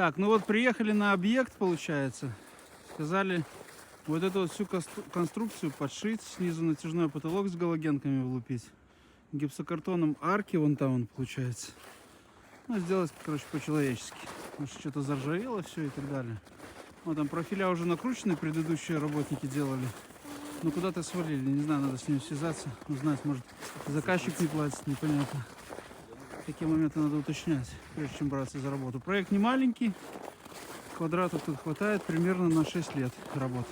Так, ну вот приехали на объект, получается. Сказали вот эту вот всю конструкцию подшить, снизу натяжной потолок с галогенками влупить. Гипсокартоном арки вон там он получается. Ну, сделать, короче, по-человечески. Потому что что-то заржавело все и так далее. Вот там профиля уже накручены, предыдущие работники делали. Но куда-то свалили, не знаю, надо с ними связаться, узнать, может заказчик не платит, непонятно. Такие моменты надо уточнять, прежде чем браться за работу. Проект не маленький, квадратов тут хватает примерно на 6 лет работы.